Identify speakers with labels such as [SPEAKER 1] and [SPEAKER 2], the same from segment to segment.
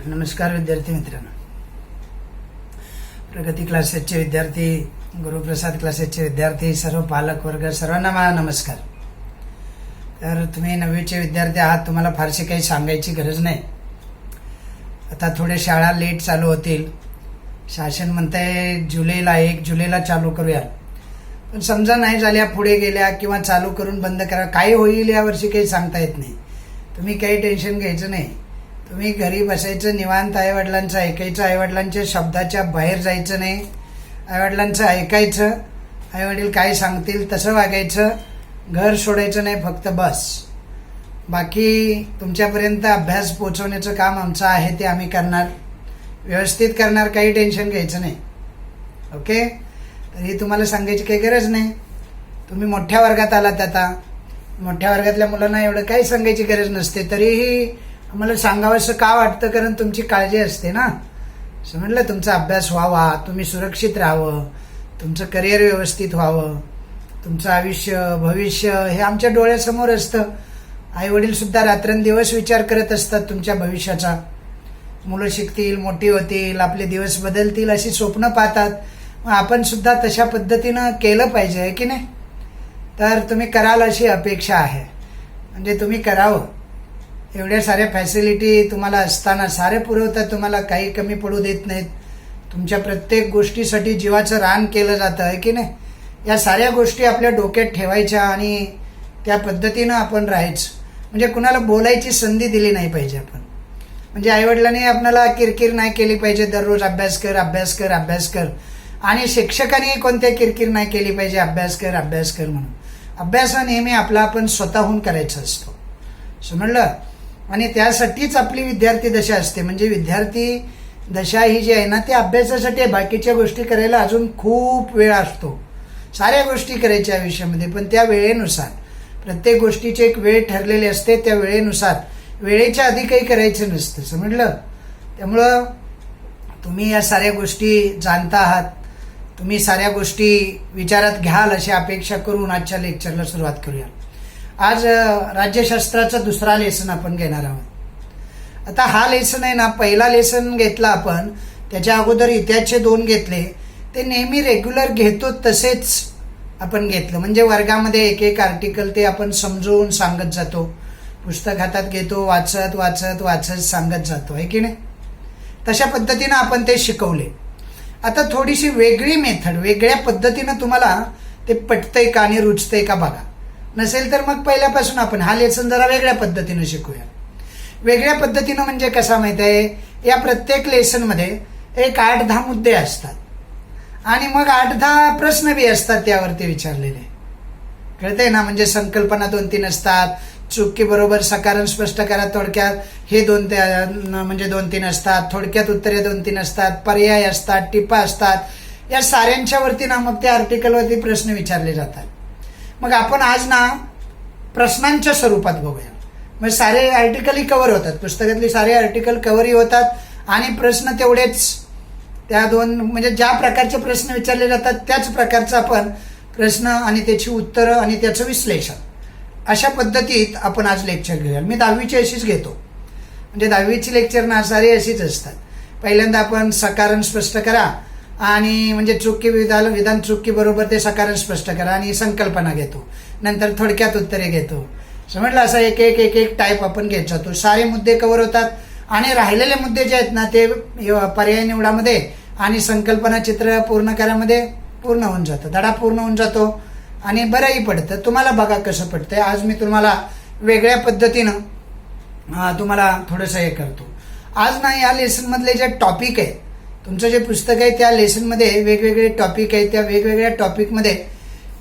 [SPEAKER 1] नमस्कार विद्यार्थी मित्रांनो, प्रगती क्लासेसचे विद्यार्थी, गुरुप्रसाद क्लासेसचे विद्यार्थी, सर्व पालक वर्ग, सर्वांना माझा नमस्कार. तर तुम्ही 9वीचे विद्यार्थी आहात, तुम्हाला फारशी काही सांगायची गरज नाही. आता थोडे शाळा लेट चालू होतील. शासन म्हणतंय जुलैला 1 जुलैला चालू करूया, पण समजा नाही झाल्या, पुढे गेल्या किंवा चालू करून बंद करा, काय होईल यावर्षी काही सांगता येत नाही. तुम्ही काही टेन्शन घ्यायचं नाही. तुम्ही घरी बसायचं, निवांत आईवडिलांचं ऐकायचं, आईवडिलांच्या शब्दाच्या बाहेर जायचं नाही. आईवडिलांचं ऐकायचं, आईवडील काय सांगतील तसं वागायचं. घर सोडायचं नाही, फक्त बस. बाकी तुमच्यापर्यंत अभ्यास पोहोचवण्याचं काम आमचं आहे, ते आम्ही करणार, व्यवस्थित करणार. काही टेन्शन घ्यायचं नाही. ओके, तरी तुम्हाला सांगायची काही गरज नाही. तुम्ही मोठ्या वर्गात आलात. आता मोठ्या वर्गातल्या मुलांना एवढं काही सांगायची गरज नसते. तरीही आम्हाला सांगावंसं का वाटतं, कारण तुमची काळजी असते ना. समजलं, तुमचा अभ्यास व्हावा, तुम्ही सुरक्षित राहावं, तुमचं करिअर व्यवस्थित व्हावं, तुमचं आयुष्य भविष्य हे आमच्या डोळ्यासमोर असतं. आईवडील सुद्धा रात्रंदिवस विचार करत असतात तुमच्या भविष्याचा. मुलं शिकतील, मोठी होतील, आपले दिवस बदलतील अशी स्वप्न पाहतात. मग आपण सुद्धा तशा पद्धतीनं केलं पाहिजे, आहे की नाही. तर तुम्ही कराल अशी अपेक्षा आहे. म्हणजे तुम्ही करावं. एवढ्या साऱ्या फॅसिलिटी तुम्हाला असताना सारे पुरवतात, तुम्हाला काही कमी पडू देत नाहीत. तुमच्या प्रत्येक गोष्टीसाठी जीवाचं रान केलं जातं, आहे की नाही. या साऱ्या गोष्टी आपल्या डोक्यात ठेवायच्या आणि त्या पद्धतीनं आपण राहायचं. म्हणजे कुणाला बोलायची संधी दिली नाही पाहिजे आपण. म्हणजे आईवडिलांनी आपल्याला किरकिर नाही केली पाहिजे, दररोज अभ्यास कर अभ्यास कर अभ्यास कर. आणि शिक्षकांनी कोणत्या किरकिर नाही केली पाहिजे, अभ्यास कर अभ्यास कर म्हणून. अभ्यास हा नेहमी आपला आपण स्वतःहून करायचा असतो, समजलं. आणि त्यासाठीच आपली विद्यार्थी दशा असते. म्हणजे विद्यार्थी दशा ही जी आहे ना, ती अभ्यासासाठी आहे. बाकीच्या गोष्टी करायला अजून खूप वेळ असतो. साऱ्या गोष्टी करायच्या आयुष्यामध्ये, पण त्या वेळेनुसार. प्रत्येक गोष्टीची एक वेळ ठरलेली असते, त्या वेळेनुसार. वेळेच्या आधी काही करायचं नसतं, समजलं. त्यामुळं तुम्ही या साऱ्या गोष्टी जाणता आहात. तुम्ही साऱ्या गोष्टी विचारात घ्याल अशी अपेक्षा करून आजच्या लेक्चरला सुरुवात करूया. आज राज्यशास्त्राचा दुसरा लेसन आपण घेणार आहोत. आता हा लेसन आहे ना, पहिला लेसन घेतला आपण, त्याच्या अगोदर इतिहासचे 2 घेतले. ते नेहमी रेग्युलर घेतो तसेच आपण घेतलं. म्हणजे वर्गामध्ये एक एक आर्टिकल ते आपण समजवून सांगत जातो. पुस्तक हातात घेतो, वाचत वाचत वाचत सांगत जातो, आहे की नाही. तशा पद्धतीनं आपण ते शिकवले. आता थोडीशी वेगळी मेथड, वेगळ्या पद्धतीनं तुम्हाला ते पटतंय का आणि रुचतंय का बघा. नसेल तर मग पहिल्यापासून आपण हा लेसन जरा वेगळ्या पद्धतीनं शिकूया. वेगळ्या पद्धतीनं म्हणजे कसा माहिती आहे, या प्रत्येक लेसनमध्ये एक 8-10 मुद्दे असतात आणि मग 8-10 प्रश्न बी असतात त्यावरती विचारलेले, कळतंय ना. म्हणजे संकल्पना 2-3 असतात. चुकी बरोबर सकारण स्पष्ट करा, थोडक्यात हे 2-3 असतात. थोडक्यात उत्तरे 2-3 असतात. पर्याय असतात, टिपा असतात. या साऱ्यांच्या वरती ना मग त्या आर्टिकलवरती प्रश्न विचारले जातात. मग आपण आज ना प्रश्नांच्या स्वरूपात बघूया. मग सारे आर्टिकलही कव्हर होतात, पुस्तकातले सारे आर्टिकल कव्हरही होतात आणि प्रश्न तेवढेच. त्या 2 म्हणजे ज्या प्रकारचे प्रश्न विचारले जातात त्याच प्रकारचा आपण प्रश्न आणि त्याची उत्तरं आणि त्याचं विश्लेषण, अशा पद्धतीत आपण आज लेक्चर घेऊया. मी 10वीची अशीच घेतो. म्हणजे 10वीची लेक्चर ना सारी अशीच असतात. पहिल्यांदा आपण सकारण स्पष्ट करा आणि म्हणजे चुकी विधान चुकी बरोबर ते सकारण स्पष्ट करा आणि संकल्पना घेतो. नंतर थोडक्यात उत्तरे घेतो, समजलं. असं एक एक एक एक टाईप आपण घेत जातो. सारे मुद्दे कव्हर होतात आणि राहिलेले मुद्दे जे आहेत ना ते पर्याय निवडामध्ये आणि संकल्पना चित्र पूर्ण करामध्ये पूर्ण होऊन जातं. धडा पूर्ण होऊन जातो आणि बरंही पडतं. तुम्हाला बघा कसं पडतंय. आज मी तुम्हाला वेगळ्या पद्धतीनं तुम्हाला थोडंसं हे करतो. आज ना या लेसनमधले जे टॉपिक आहे, तुमचं जे पुस्तक आहे त्या लेसनमध्ये वेगवेगळे टॉपिक आहेत. त्या वेगवेगळ्या टॉपिकमध्ये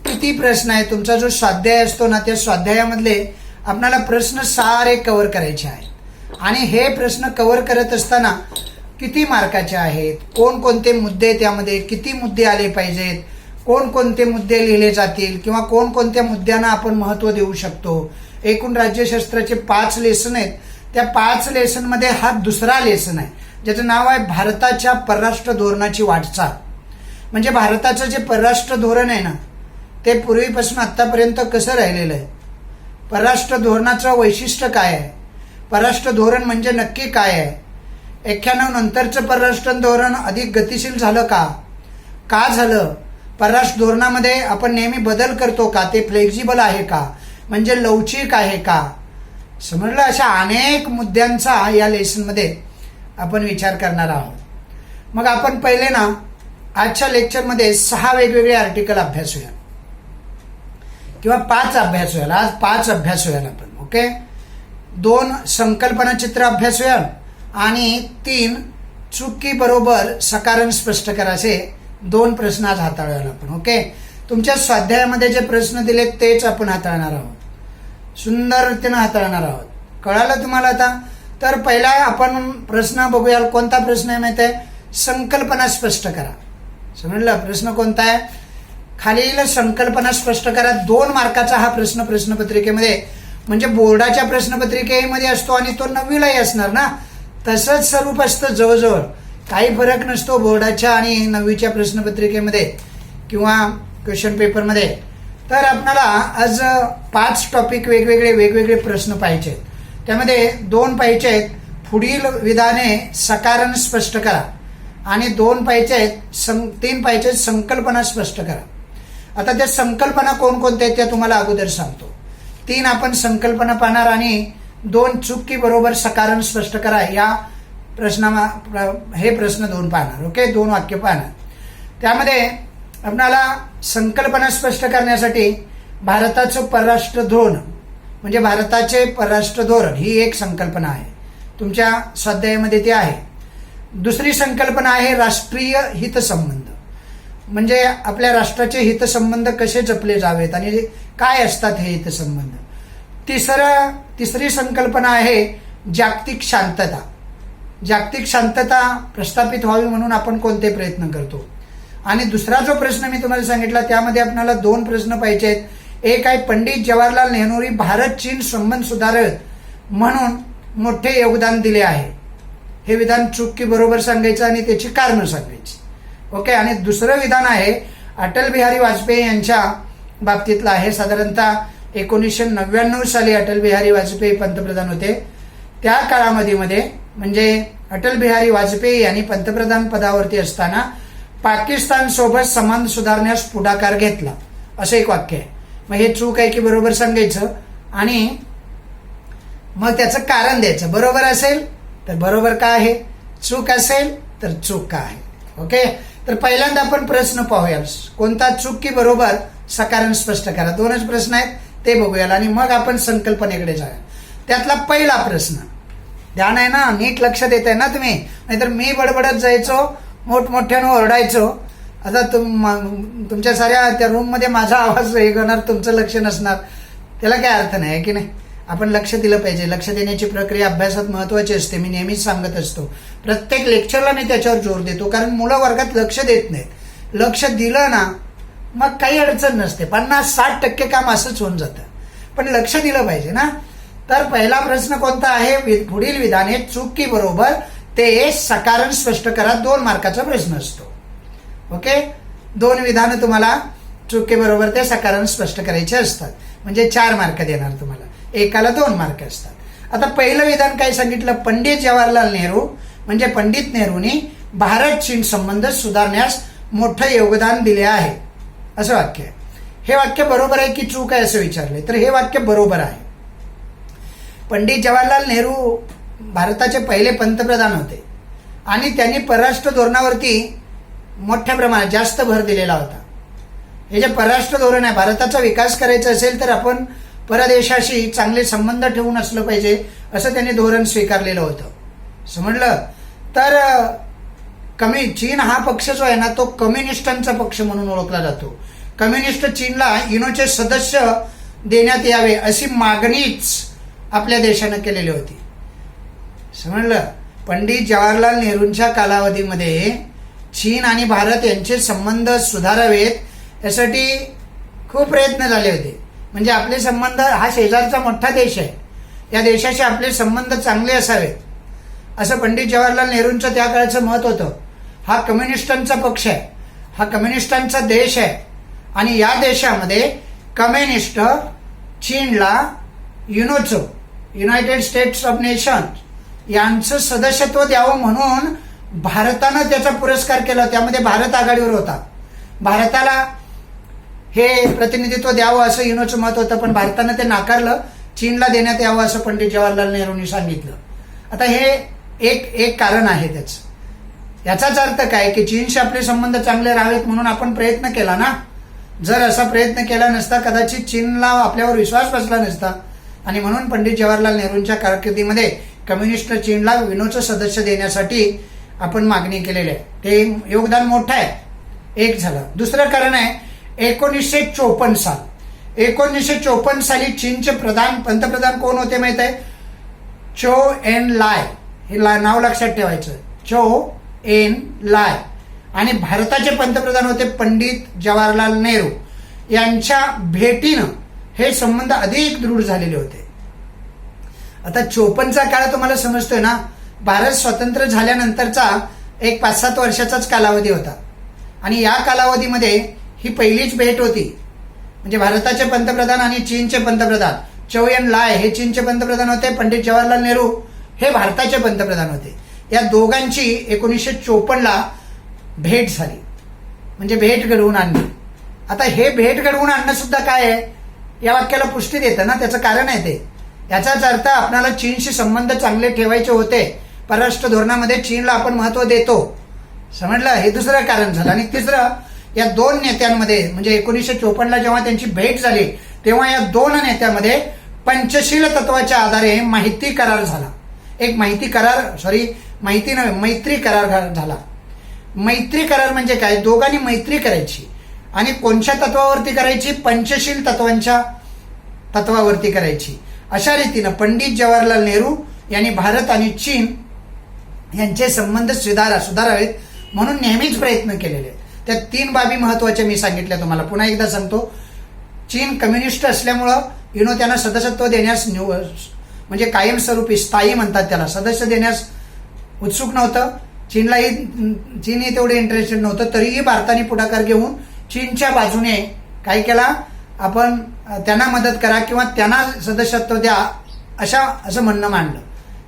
[SPEAKER 1] किती प्रश्न आहेत. तुमचा जो स्वाध्याय असतो ना, त्या स्वाध्यायामधले आपल्याला प्रश्न सारे कव्हर करायचे आहेत. आणि हे प्रश्न कव्हर करत असताना किती मार्काचे आहेत, कोणकोणते मुद्दे, त्यामध्ये किती मुद्दे आले पाहिजेत, कोणकोणते मुद्दे लिहिले जातील किंवा कोणकोणत्या मुद्द्यांना आपण महत्त्व देऊ शकतो. एकूण राज्यशास्त्राचे 5 लेसन आहेत. त्या 5 लेसनमध्ये हा दुसरा लेसन आहे, ज्याचं नाव आहे भारताच्या परराष्ट्र धोरणाची वाटचाल. म्हणजे भारताचं जे परराष्ट्र धोरण आहे ना, ते पूर्वीपासून आतापर्यंत कसं राहिलेलं आहे, परराष्ट्र धोरणाचं वैशिष्ट्य काय आहे, परराष्ट्र धोरण म्हणजे नक्की काय आहे, 91 नंतरचं परराष्ट्र धोरण अधिक गतिशील झालं का? का झालं? परराष्ट्र धोरणामध्ये आपण नेहमी बदल करतो का? ते फ्लेक्झिबल आहे का? म्हणजे लवचिक आहे का? समजलं? अशा अनेक मुद्द्यांचा या लेसनमध्ये आपण विचार करणार आहोत. मग आपण पहिले ना आजच्या लेक्चरमध्ये 6 वेगवेगळे आर्टिकल अभ्यासूया किंवा 5 अभ्यासूया. आज 5 अभ्यासूया आपण. ओके, 2 संकल्पना चित्र अभ्यासूया आणि 3 चुकी बरोबर सकारण स्पष्ट करा असे 2 प्रश्न आज हाताळूया आपण. ओके, तुमच्या स्वाध्यायामध्ये जे प्रश्न दिले तेच आपण हाताळणार आहोत. सुंदर रीतीनं हाताळणार आहोत. कळालं तुम्हाला आता? तर पहिला आपण प्रश्न बघूया. कोणता प्रश्न आहे माहिती आहे? संकल्पना स्पष्ट करा. समजलं? प्रश्न कोणता आहे? खालील संकल्पना स्पष्ट करा. 2 मार्काचा हा प्रश्न प्रश्नपत्रिकेमध्ये, म्हणजे बोर्डाच्या प्रश्नपत्रिकेमध्ये असतो आणि तो 9वीलाही असणार ना, तसंच स्वरूप असतं जवळजवळ. काही फरक नसतो बोर्डाच्या आणि 9वीच्या प्रश्नपत्रिकेमध्ये किंवा क्वेश्चन पेपरमध्ये. तर आपल्याला आज 5 टॉपिक वेगवेगळे प्रश्न पाहिजे आहेत. त्यामध्ये 2 पाहिजे आहेत पुढील विधाने सकारण स्पष्ट करा आणि 2 पाहिजे आहेत 3 पाहिजे संकल्पना स्पष्ट करा. आता त्या संकल्पना कोणकोणत्या आहेत त्या तुम्हाला अगोदर सांगतो. 3 आपण संकल्पना पाहणार आणि 2 चुकी बरोबर सकारण स्पष्ट करा या हे प्रश्न 2 पाहणार. ओके, 2 वाक्य पाहणार. त्यामध्ये आपल्याला संकल्पना स्पष्ट करण्यासाठी भारताचं परराष्ट्र धोरण म्हणजे भारताचे परराष्ट्र धोरण ही एक संकल्पना आहे. तुमच्या स्वाध्यायामध्ये ती आहे. दुसरी संकल्पना आहे राष्ट्रीय हितसंबंध, म्हणजे आपल्या राष्ट्राचे हितसंबंध कसे जपले जावेत आणि काय असतात हे हितसंबंध. तिसरी संकल्पना आहे जागतिक शांतता. जागतिक शांतता प्रस्थापित व्हावी म्हणून आपण कोणते प्रयत्न करतो. आणि दुसरा जो प्रश्न मी तुम्हाला सांगितला त्यामध्ये आपल्याला 2 प्रश्न पाहिजे आहेत. एक आहे पंडित जवाहरलाल नेहरूंनी भारत चीन संबंध सुधारत म्हणून मोठे योगदान दिले आहे. हे विधान चुकी बरोबर सांगायचं आणि त्याची कारणं सांगायची. ओके, आणि दुसरं विधान आहे अटल बिहारी वाजपेयी यांच्या बाबतीतलं आहे. साधारणतः 1999 साली अटल बिहारी वाजपेयी पंतप्रधान होते. त्या काळामध्ये म्हणजे अटल बिहारी वाजपेयी यांनी पंतप्रधान पदावरती असताना पाकिस्तान सोबत संबंध सुधारण्यास पुढाकार घेतला असं एक वाक्य आहे. मग हे चूक आहे की बरोबर सांगायचं आणि मग त्याचं कारण द्यायचं. बरोबर असेल तर बरोबर का आहे, चूक असेल तर चूक का आहे. ओके, तर पहिल्यांदा आपण प्रश्न पाहूया. कोणता? चूक की बरोबर सकारण स्पष्ट करा. 2च प्रश्न आहेत ते बघूया आणि मग आपण संकल्पनेकडे जाऊया. त्यातला पहिला प्रश्न ध्यान आहे ना, नीट लक्ष देत आहे ना तुम्ही? नाहीतर मी बडबडत जायचो, मोठमोठ्यानं ओरडायचो. आता तुमच्या साऱ्या त्या रूममध्ये माझा आवाज हे करणार, तुमचं लक्ष नसणार, त्याला काय अर्थ नाही की नाही. आपण लक्ष दिलं पाहिजे. लक्ष देण्याची प्रक्रिया अभ्यासात महत्वाची असते. मी नेहमीच सांगत असतो. प्रत्येक लेक्चरला मी त्याच्यावर जोर देतो, कारण मुलं वर्गात लक्ष देत नाहीत. लक्ष दिलं ना मग काही अडचण नसते. 50-60% काम असंच होऊन जातं. पण लक्ष दिलं पाहिजे ना. तर पहिला प्रश्न कोणता आहे? पुढील विधाने चुकी बरोबर ते सकारण स्पष्ट करा. 2 मार्काचा प्रश्न असतो. ओके, 2 विधानं तुम्हाला चुकी बरोबर ते सकारण स्पष्ट करायचे असतात. म्हणजे 4 मार्क देणार तुम्हाला. एकाला 2 मार्क असतात. आता पहिलं विधान काय सांगितलं? पंडित जवाहरलाल नेहरू म्हणजे पंडित नेहरूंनी भारत चीन संबंध सुधारण्यास मोठं योगदान दिले आहे असं वाक्य आहे. हे वाक्य बरोबर आहे की चूक आहे असं विचारले तर हे वाक्य बरोबर आहे. पंडित जवाहरलाल नेहरू भारताचे पहिले पंतप्रधान होते आणि त्यांनी परराष्ट्र धोरणावरती मोठ्या प्रमाणात जास्त भर दिलेला होता. हे जे परराष्ट्र धोरण आहे, भारताचा विकास करायचा असेल तर आपण परदेशाशी चांगले संबंध ठेवून असलं पाहिजे असं त्यांनी धोरण स्वीकारलेलं होतं. समजलं? तर चीन हा पक्ष जो आहे ना तो कम्युनिस्टांचा पक्ष म्हणून ओळखला जातो. कम्युनिस्ट चीनला युनोचे सदस्य देण्यात यावे अशी मागणीच आपल्या देशानं केलेली होती. समजलं? पंडित जवाहरलाल नेहरूंच्या कालावधीमध्ये चीन आणि भारत यांचे संबंध सुधारावेत यासाठी खूप प्रयत्न झाले होते. म्हणजे आपले संबंध, हा शेजारचा मोठा देश आहे, या देशाशी आपले संबंध चांगले असावेत असं पंडित जवाहरलाल नेहरूंचं त्या काळचं मत होतं. हा कम्युनिस्टांचा पक्ष आहे, हा कम्युनिस्टांचा देश आहे आणि या देशामध्ये कम्युनिस्ट चीनला युनोचं, युनायटेड स्टेट्स ऑफ नेशन यांचं सदस्यत्व द्यावं म्हणून भारतानं त्याचा पुरस्कार केला. त्यामध्ये भारत आघाडीवर होता. भारताला हे प्रतिनिधित्व द्यावं असं युनोचं मत होतं, पण भारतानं ते नाकारलं. चीनला देण्यात यावं असं पंडित जवाहरलाल नेहरूंनी सांगितलं. आता हे एक कारण आहे त्याचं. याचाच अर्थ काय की चीनशी आपले संबंध चांगले राहावेत म्हणून आपण प्रयत्न केला ना. जर असा प्रयत्न केला नसता कदाचित चीनला आपल्यावर विश्वास बसला नसता. आणि म्हणून पंडित जवाहरलाल नेहरूंच्या कारकिर्दीमध्ये कम्युनिस्ट चीनला युनोचं सदस्य देण्यासाठी आपण मागणी केलेली आहे. ते योगदान मोठं आहे. एक झालं. दुसरं कारण आहे 1954 साल. 1954 साली चीनचे पंतप्रधान कोण होते माहित आहे? चो एन लाय. हे नाव लक्षात ठेवायचं. चो एन लाय. आणि भारताचे पंतप्रधान होते पंडित जवाहरलाल नेहरू. यांच्या भेटीनं हे संबंध अधिक दृढ झालेले होते. आता 54चा काळ तुम्हाला समजतोय ना. भारत स्वतंत्र झाल्यानंतरचा एक 5-7 वर्षाचाच कालावधी होता. आणि या कालावधीमध्ये ही पहिलीच भेट होती. म्हणजे भारताचे पंतप्रधान आणि चीनचे पंतप्रधान. चौ एन लाय हे चीनचे पंतप्रधान होते. पंडित जवाहरलाल नेहरू हे भारताचे पंतप्रधान होते. या दोघांची 1954ला भेट झाली. म्हणजे भेट घडवून आणली. आता हे भेट घडवून आणणं सुद्धा काय आहे या वाक्याला पुष्टी देतं ना. त्याचं कारण आहे ते. याचाच अर्थ आपल्याला चीनशी संबंध चांगले ठेवायचे होते. परराष्ट्र धोरणामध्ये चीनला आपण महत्व देतो. समजलं. हे दुसरं कारण झालं. आणि तिसरं, या दोन नेत्यांमध्ये म्हणजे 1954ला जेव्हा त्यांची भेट झाली तेव्हा या दोन नेत्यामध्ये पंचशील तत्वाच्या आधारे मैत्री करार झाला. मैत्री करार झाला. मैत्री करार म्हणजे काय? दोघांनी मैत्री करायची. आणि कोणत्या तत्वावरती करायची? पंचशील तत्वावरती करायची. अशा रीतीनं पंडित जवाहरलाल नेहरू यांनी भारत आणि चीन यांचे संबंध सुधारावेत म्हणून नेहमीच प्रयत्न केलेले आहेत. त्या 3 बाबी महत्वाच्या मी सांगितल्या तुम्हाला. पुन्हा एकदा सांगतो. चीन कम्युनिस्ट असल्यामुळं त्यांना सदस्यत्व देण्यास म्हणजे कायमस्वरूपी स्थायी म्हणतात त्याला, सदस्य देण्यास उत्सुक नव्हतं. चीनही तेवढे इंटरेस्टेड नव्हतं. तरीही भारताने पुढाकार घेऊन चीनच्या बाजूने काय केला? आपण त्यांना मदत करा किंवा त्यांना सदस्यत्व द्या असं म्हणणं मांडलं.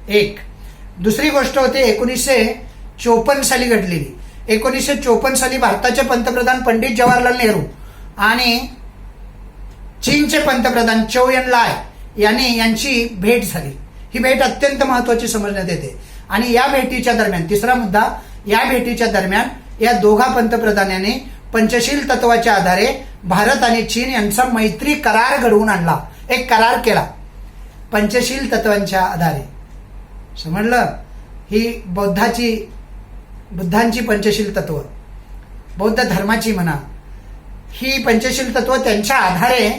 [SPEAKER 1] एक. दुसरी गोष्ट होती 1954 साली घडलेली. 1954 साली भारताचे पंतप्रधान पंडित जवाहरलाल नेहरू आणि चीनचे पंतप्रधान चौ एन लाय यांची भेट झाली. ही भेट अत्यंत महत्वाची समजण्यात येते. आणि या भेटीच्या दरम्यान, तिसरा मुद्दा, या भेटीच्या दरम्यान या दोघा पंतप्रधानांनी पंचशील तत्वाच्या आधारे भारत आणि चीन यांचा मैत्री करार घडवून आणला. एक करार केला पंचशील तत्वांच्या आधारे. समजलं. ही बुद्धांची पंचशील तत्व, बौद्ध धर्माची म्हणा, ही पंचशील तत्व त्यांच्या आधारे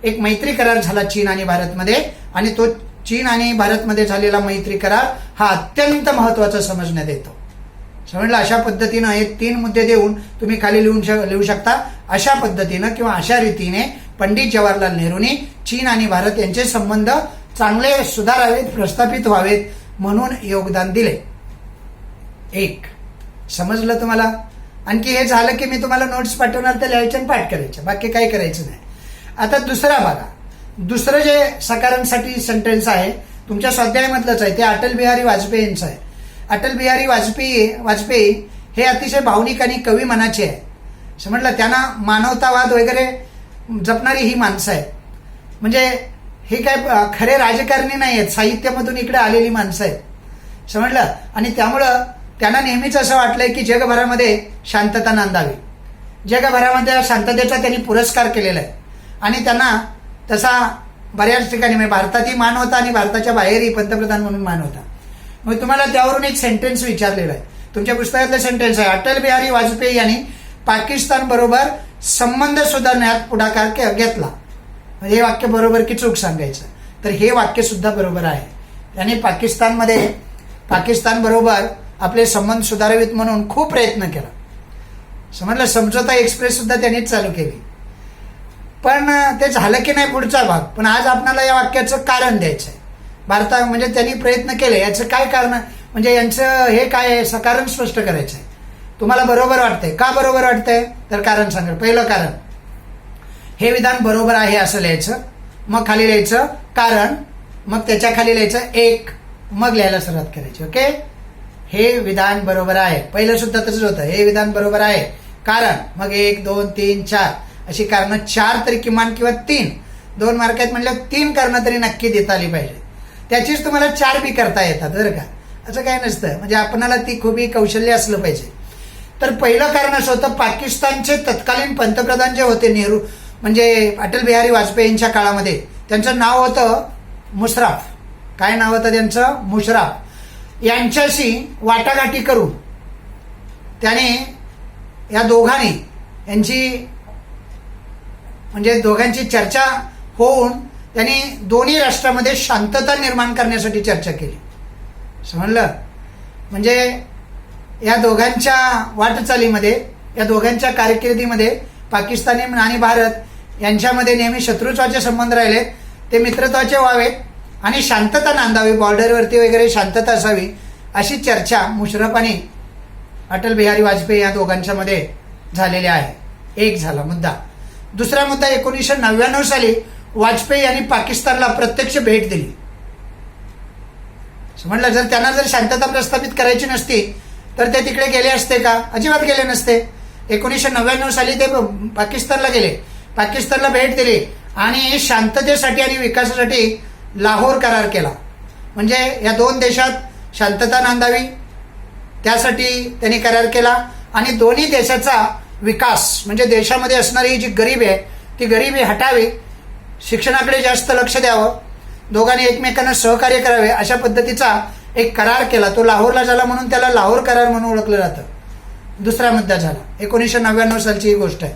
[SPEAKER 1] एक मैत्री करार झाला चीन आणि भारतमध्ये. आणि तो चीन आणि भारतमध्ये झालेला मैत्री करार हा अत्यंत महत्वाचा समजण्यात येतो. समजलं. अशा पद्धतीनं हे 3 मुद्दे देऊन तुम्ही खाली लिहू शकता. अशा पद्धतीनं किंवा अशा रीतीने पंडित जवाहरलाल नेहरूंनी चीन आणि भारत यांचे संबंध चांगले सुधारावेत, प्रस्थापित व्हावेत म्हणून योगदान दिले. एक. समजलं तुम्हाला. आणखी हे झालं की मी तुम्हाला नोट्स पाठवणार, ते लिहायचं आणि पाठ करायचं, बाकी काही करायचं नाही. आता दुसरा बघा. दुसरं जे सकारांसाठी सेंटेन्स आहे तुमच्या स्वाध्यायामधलंच आहे. ते अटल बिहारी वाजपेयी यांचं आहे. अटल बिहारी वाजपेयी हे अतिशय भावनिक आणि कवी मनाचे आहे. समजलं. त्यांना मानवतावाद वगैरे जपणारी ही माणसं आहेत. म्हणजे हे काय खरे राजकारणी नाही आहेत, साहित्यामधून इकडे आलेली माणसं आहेत. समजलं. आणि त्यामुळं त्यांना नेहमीच असं वाटलंय की जगभरामध्ये शांतता नांदावी. जगभरामध्ये शांततेचा त्यांनी पुरस्कार केलेला आहे. आणि त्यांना तसा बऱ्याच ठिकाणी म्हणजे भारतातही मान होता आणि भारताच्या बाहेरही पंतप्रधान म्हणून मान होता. मग तुम्हाला त्यावरून एक सेंटेन्स विचारलेला आहे. तुमच्या पुस्तकातलं सेंटेन्स आहे. अटल बिहारी वाजपेयी यांनी पाकिस्तान बरोबर संबंध सुधारण्यात पुढाकार घेतला. हे वाक्य बरोबर की चूक सांगायचं तर हे वाक्य सुद्धा बरोबर आहे. त्यांनी पाकिस्तान बरोबर आपले संबंध सुधारावेत म्हणून खूप प्रयत्न केला. समजलं. समझोता एक्सप्रेस सुद्धा त्यांनीच चालू केली. पण ते झालं की नाही पुढचा भाग. पण आज आपल्याला या वाक्याचं कारण द्यायचं आहे. म्हणजे त्यांनी प्रयत्न केले, याचं काय कारण म्हणजे यांचं हे काय आहे कारण स्पष्ट करायचं आहे. तुम्हाला बरोबर वाटतंय का? बरोबर वाटतंय तर कारण सांगा. पहिलं कारण, हे विधान बरोबर आहे असं लिहायचं. मग खाली लिहायचं कारण. मग त्याच्या खाली लिहायचं एक मग लिहायला सुरुवात करायची. ओके, हे विधान बरोबर आहे. पहिलं सुद्धा तसंच होतं, हे विधान बरोबर आहे कारण, मग 1 2 3 4 अशी कारणं 4 तरी किमान किंवा 3, 2 मार्क आहेत म्हणल्यावर 3 कारणं तरी नक्की देता आली पाहिजे. त्याचीच तुम्हाला 4 बी करता येतात बरं का, असं काय नसतं. म्हणजे आपणाला ती खूप कौशल्य असलं पाहिजे. तर पहिलं कारण असं होतं, पाकिस्तानचे तत्कालीन पंतप्रधान जे होते नेहरू म्हणजे अटल बिहारी वाजपेयींच्या काळामध्ये, त्यांचं नाव होतं मुशर्रफ. काय नाव होतं त्यांचं? मुशर्रफ. यांच्याशी वाटाघाटी करून त्याने या दोघांनी यांची म्हणजे दोघांची चर्चा होऊन त्यांनी दोन्ही राष्ट्रामध्ये शांतता निर्माण करण्यासाठी चर्चा केली. समजलं? म्हणजे या दोघांच्या वाटचालीमध्ये, या दोघांच्या कारकिर्दीमध्ये पाकिस्तानी आणि भारत यांच्यामध्ये नेहमी शत्रुत्वाचे संबंध राहिलेत, ते मित्रत्वाचे व्हावेत आणि शांतता नांदावी, बॉर्डरवरती वगैरे शांतता असावी, अशी चर्चा मुशर्रफ आणि अटल बिहारी वाजपेयी या दोघांच्या मध्ये झालेली आहे. एक झाला मुद्दा. दुसरा मुद्दा, 1999 साली वाजपेयी यांनी पाकिस्तानला प्रत्यक्ष भेट दिली. समजलं? जर त्यांना जर शांतता प्रस्थापित करायची नसती तर ते तिकडे गेले असते का? अजिबात गेले नसते. 1999 साली ते पाकिस्तानला गेले, पाकिस्तानला भेट दिली आणि शांततेसाठी आणि विकासासाठी लाहोर करार केला. म्हणजे या दोन देशात शांतता नांदावी त्यासाठी त्यांनी करार केला आणि दोन्ही देशाचा विकास म्हणजे देशामध्ये असणारी जी गरिबी आहे ती गरिबी हटावी, शिक्षणाकडे जास्त लक्ष द्यावं, दोघांनी एकमेकांना सहकार्य करावे, अशा पद्धतीचा एक करार केला. तो लाहोरला झाला म्हणून त्याला लाहोर करार म्हणून ओळखलं जातं. दुसरा मुद्दा झाला, 1999 सालची ही गोष्ट आहे.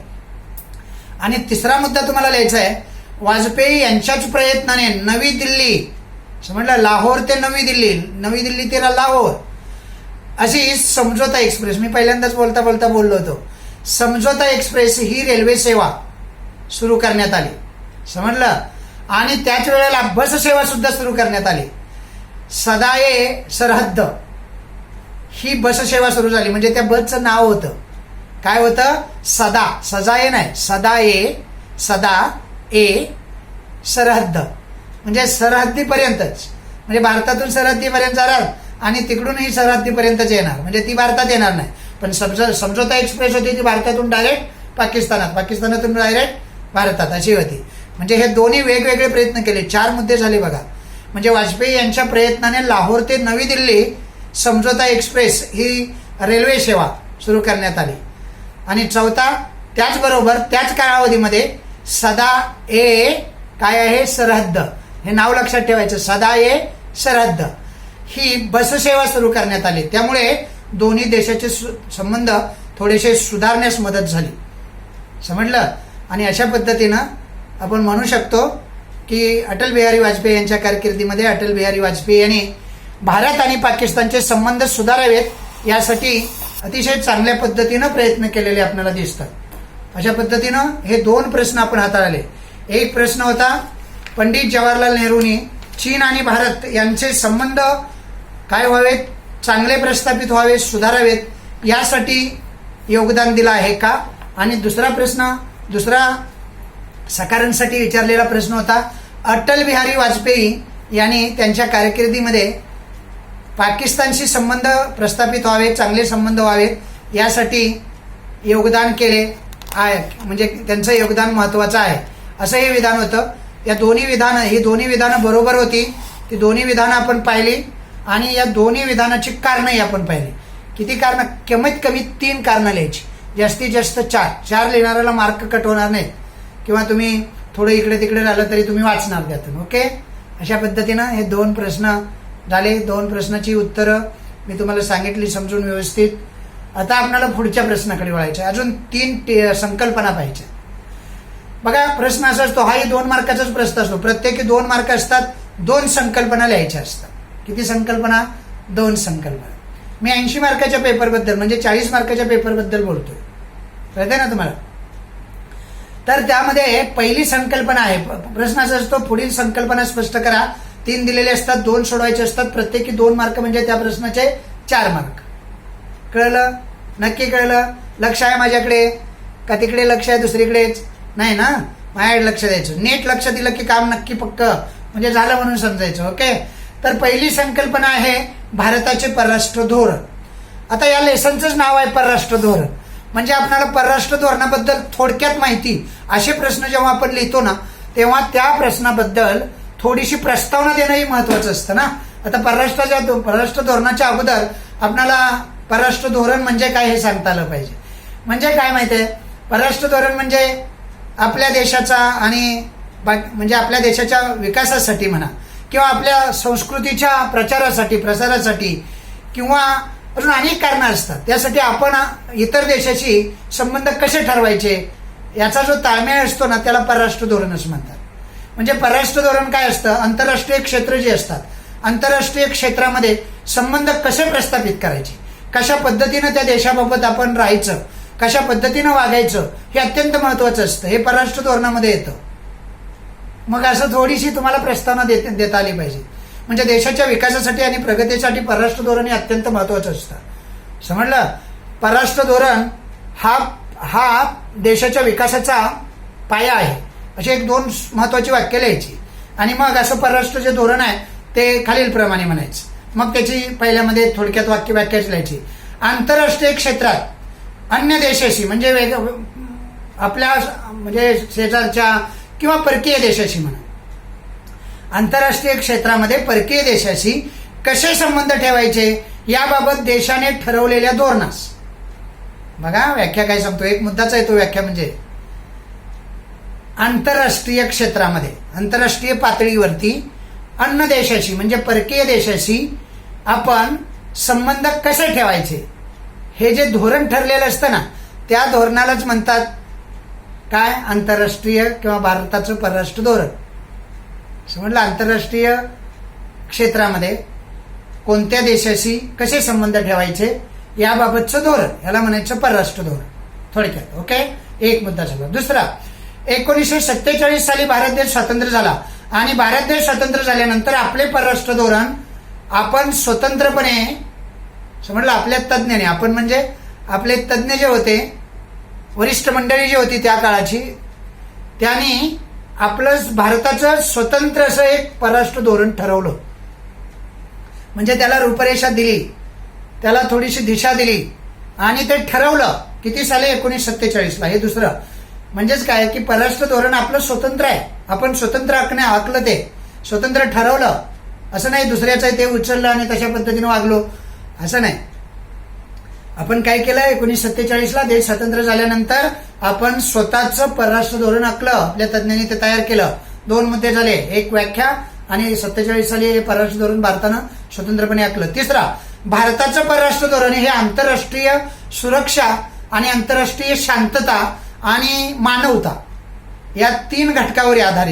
[SPEAKER 1] आणि तिसरा मुद्दा तुम्हाला लिहायचा आहे, वाजपेयी यांच्याच प्रयत्नाने नवी दिल्ली, समजलं, लाहोर ते नवी दिल्ली, नवी दिल्ली ते लाहोर अशी समझोता एक्सप्रेस, मी पहिल्यांदाच बोलता बोलता बोललो होतो, समझोता एक्सप्रेस ही रेल्वे सेवा सुरू करण्यात आली. समजलं? आणि त्याच वेळेला बस सेवा सुद्धा सुरू करण्यात आली. सदाए सरहद्द ही बस सेवा सुरू झाली. म्हणजे त्या बसचं नाव होतं काय होतं? सदा, सजाए नाही, सदाए, सदा ए सरहद्द, म्हणजे सरहद्दीपर्यंतच, म्हणजे भारतातून सरहद्दीपर्यंत जाणार आणि तिकडूनही सरहद्दीपर्यंतच येणार, म्हणजे ती भारतात येणार नाही. पण समझोता एक्सप्रेस होती ती भारतातून डायरेक्ट पाकिस्तानात, पाकिस्तानातून डायरेक्ट भारतात अशी होती. म्हणजे हे दोन्ही वेगवेगळे प्रयत्न केले. 4 मुद्दे झाले बघा. म्हणजे वाजपेयी यांच्या प्रयत्नाने लाहोर ते नवी दिल्ली समझोता एक्सप्रेस ही रेल्वे सेवा सुरू करण्यात आली. आणि चौथा, त्याचबरोबर त्याच कालावधीमध्ये सदा ए काय आहे? सरहद्द, हे नाव लक्षात ठेवायचं, सदा ए सरहद्द ही बस सेवा सुरू करण्यात आली. त्यामुळे दोन्ही देशाचे संबंध थोडेसे सुधारण्यास मदत झाली. समजलं? आणि अशा पद्धतीनं आपण म्हणू शकतो की अटल बिहारी वाजपेयी यांच्या कारकिर्दीमध्ये अटल बिहारी वाजपेयी यांनी भारत आणि पाकिस्तानचे संबंध सुधारावेत यासाठी अतिशय चांगल्या पद्धतीनं प्रयत्न केलेले आपल्याला दिसतात. अशा पद्धतीनं हे 2 प्रश्न आपण हाताळले. एक प्रश्न होता, पंडित जवाहरलाल नेहरूंनी चीन आणि भारत यांचे संबंध काय व्हावेत? चांगले प्रस्थापित व्हावेत, सुधारावेत यासाठी योगदान दिलं आहे का? आणि दुसरा प्रश्न, दुसरा सकारांसाठी विचारलेला प्रश्न होता, अटल बिहारी वाजपेयी यांनी त्यांच्या कारकिर्दीमध्ये पाकिस्तानशी संबंध प्रस्थापित व्हावे, चांगले संबंध व्हावेत यासाठी योगदान केले आहे, म्हणजे त्यांचं योगदान महत्त्वाचं आहे असं हे विधान होतं. या दोन्ही विधानं बरोबर होती. ती दोन्ही विधानं आपण पाहिली आणि या दोन्ही विधानाची कारणंही आपण पाहिली. किती कारणं? कमीत कमी 3 कारणं लिहायची, जास्तीत जास्त 4 लिहिणाऱ्याला मार्क कट होणार नाही किंवा तुम्ही थोडं इकडे तिकडे राहिलं तरी तुम्ही वाचणार त्यातून. ओके, अशा पद्धतीनं हे 2 प्रश्न झाले. 2 प्रश्नाची उत्तरं मी तुम्हाला सांगितली समजून व्यवस्थित. आता आपल्याला पुढच्या प्रश्नाकडे वळायचं. अजून 3 संकल्पना पाहिजे. बघा, प्रश्न असा असतो, हाही 2 मार्काचाच प्रश्न असतो, प्रत्येकी 2 मार्क असतात, 2 संकल्पना लिहायच्या असतात. किती संकल्पना? 2 संकल्पना. मी 80 मार्काच्या पेपरबद्दल म्हणजे 40 मार्काच्या पेपरबद्दल बोलतोय, कळतंय ना तुम्हाला? तर त्यामध्ये पहिली संकल्पना आहे, प्रश्न असा असतो, पुढील संकल्पना स्पष्ट करा. 3 दिलेले असतात, 2 सोडवायचे असतात, प्रत्येकी 2 मार्क म्हणजे त्या प्रश्नाचे 4 मार्क. कळलं? नक्की कळलं? लक्ष आहे माझ्याकडे का तिकडे लक्ष आहे दुसरीकडेच? नाही ना, माझ्याकडे लक्ष द्यायचं. नीट लक्ष दिलं की काम नक्की पक्क म्हणजे झालं म्हणून समजायचं. ओके, तर पहिली संकल्पना आहे भारताचे परराष्ट्र धोरण. आता या लेसनचंच नाव आहे परराष्ट्र धोरण. म्हणजे आपल्याला परराष्ट्र धोरणाबद्दल थोडक्यात माहिती, असे प्रश्न जेव्हा आपण लिहितो ना, तेव्हा त्या प्रश्नाबद्दल थोडीशी प्रस्तावना देणंही महत्वाचं असतं ना. आता परराष्ट्र धोरणाच्या अगोदर आपल्याला परराष्ट्र धोरण म्हणजे काय हे सांगता आलं पाहिजे. म्हणजे काय माहितीये, परराष्ट्र धोरण म्हणजे आपल्या देशाचा आणि म्हणजे आपल्या देशाच्या विकासासाठी म्हणा, किंवा आपल्या संस्कृतीच्या प्रसारासाठी किंवा अजून अनेक कारणं असतात. त्यासाठी आपण इतर देशाशी संबंध कसे ठरवायचे याचा जो ताळमेळ असतो ना, त्याला परराष्ट्र धोरण असं म्हणतात. म्हणजे परराष्ट्र धोरण काय असतं, आंतरराष्ट्रीय क्षेत्र जे असतात, आंतरराष्ट्रीय क्षेत्रामध्ये संबंध कसे प्रस्थापित करायचे, कशा पद्धतीनं त्या देशाबाबत आपण राहायचं, कशा पद्धतीनं वागायचं, हे अत्यंत महत्वाचं असतं. हे परराष्ट्र धोरणामध्ये येतं. मग असं थोडीशी तुम्हाला प्रस्तावना देता आली पाहिजे. म्हणजे देशाच्या विकासासाठी आणि प्रगतीसाठी परराष्ट्र धोरण हे अत्यंत महत्वाचं असतं. समजलं. परराष्ट्र धोरण हा देशाच्या विकासाचा पाया आहे, अशी एक दोन महत्वाची वाक्य लिहायची. आणि मग असं परराष्ट्र जे धोरण आहे ते खालीलप्रमाणे म्हणायचं. मग त्याची पहिल्यामध्ये थोडक्यात व्याख्याच लिहायची. आंतरराष्ट्रीय क्षेत्रात अन्य देशाशी म्हणजे आपल्या म्हणजे शेजारच्या किंवा परकीय देशाशी म्हणा, आंतरराष्ट्रीय क्षेत्रामध्ये परकीय देशाशी कसे संबंध ठेवायचे याबाबत देशाने ठरवलेल्या धोरणास. बघा व्याख्या काय सांगतो, एक मुद्दाच आहे तो व्याख्या. म्हणजे आंतरराष्ट्रीय क्षेत्रामध्ये, आंतरराष्ट्रीय पातळीवरती अन्य देशाशी म्हणजे परकीय देशाशी आपण संबंध कसे ठेवायचे हे जे धोरण ठरलेलं असतं ना, त्या धोरणालाच म्हणतात काय, आंतरराष्ट्रीय किंवा भारताचं परराष्ट्र धोरण. समजलं. आंतरराष्ट्रीय क्षेत्रामध्ये कोणत्या देशाशी कसे संबंध ठेवायचे याबाबतचं धोरण, याला म्हणायचं परराष्ट्र धोरण थोडक्यात. ओके, एक मुद्दा झाला. दुसरा, 1947 साली भारत देश स्वतंत्र झाला आणि भारत देश स्वतंत्र झाल्यानंतर आपले परराष्ट्र धोरण आपण स्वतंत्रपणे, समजलं, आपल्या तज्ज्ञाने, आपण म्हणजे आपले तज्ज्ञ जे होते, वरिष्ठ मंडळी जी होती त्या काळाची, त्यांनी आपलं भारताचं स्वतंत्र असं एक परराष्ट्र धोरण ठरवलं. म्हणजे त्याला रूपरेषा दिली, त्याला थोडीशी दिशा दिली आणि ते ठरवलं. किती साली, 1947ला. हे दुसरं म्हणजेच काय की परराष्ट्र धोरण आपलं स्वतंत्र आहे, आपण स्वतंत्र आखलं, ते स्वतंत्र ठरवलं. असं नाही दुसऱ्याचं आहे ते उचललं आणि तशा पद्धतीने वागलो, असं नाही. आपण काय केलं, 1947ला देश स्वतंत्र झाल्यानंतर आपण स्वतःचं परराष्ट्र धोरण आखलं, आपल्या तज्ज्ञांनी ते तयार केलं. दोन मुद्दे झाले, एक व्याख्या आणि 47 साली परराष्ट्र धोरण भारतानं स्वतंत्रपणे आखलं. तिसरा, भारताचं परराष्ट्र धोरण हे आंतरराष्ट्रीय सुरक्षा आणि आंतरराष्ट्रीय शांतता आणि मानवता या 3 घटकावर आधारित